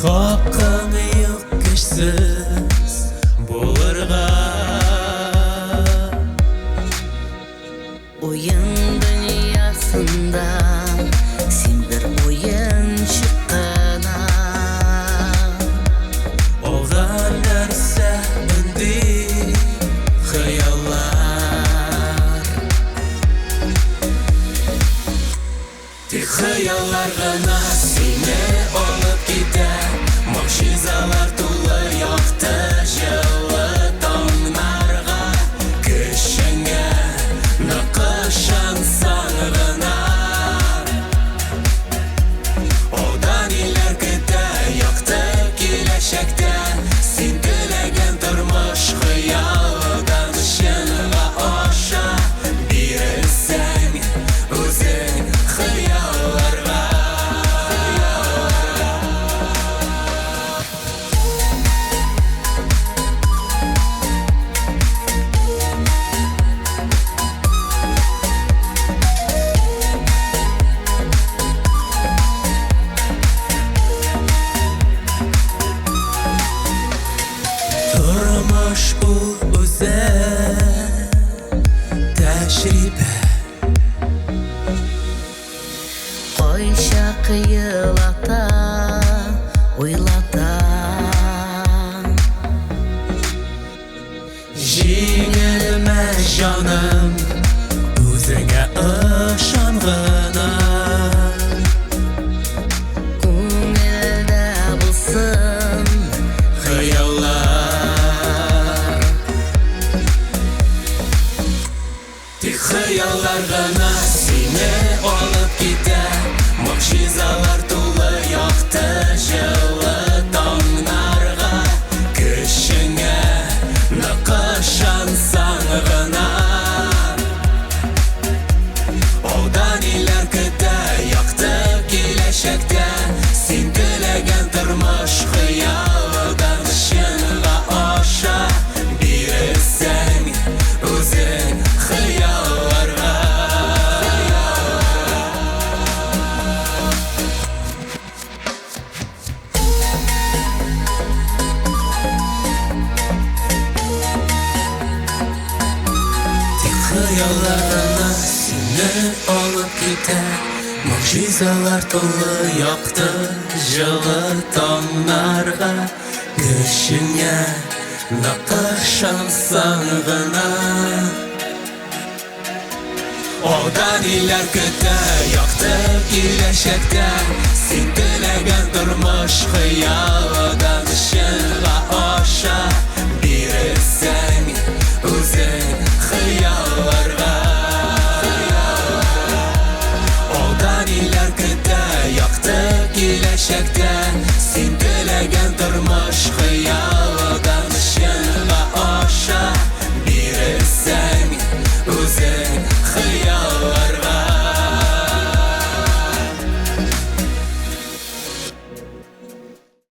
Hakkın yok güçsüz bulurga. Oyun dünyasında sen bir oyun çıkkana. Oğlan narsa ündi hayallar. Tek hayallar gana seni alıp gider. Mucizalar dolu yaktı жылы таңнарға. Күшіңе нақышан сағына. Одан илер күтә яқты келешекте. Сен тілеген тұрмыш қиялдан шынға аша. Бирілсең өзің қиялларға. Turmuş bu özel tecrübe. Koyşa kıyılata, uylata. Жеңілме жаным, өзіңе ышанғына. Көңілді болсын Хыяллар, тек хыяллар ғана сені алып кетер. Мұғжизалар толы яқты жылы таңнарға. Күшіңе нақышан саңғына. Одан илер күтә яқты келешекте. Сен тілеген тұрмыш қиялдан шынға аша. Бирілсең өзің қиялларға. Тек хыялларына сені алып кетер. Мұғжизалар толы яқты жылы таңнарға. Күшіңе нақышан сағына. Одан илер күтә яқты келешекте. Сен тілеген тұрмыш қиялдан шынға аша.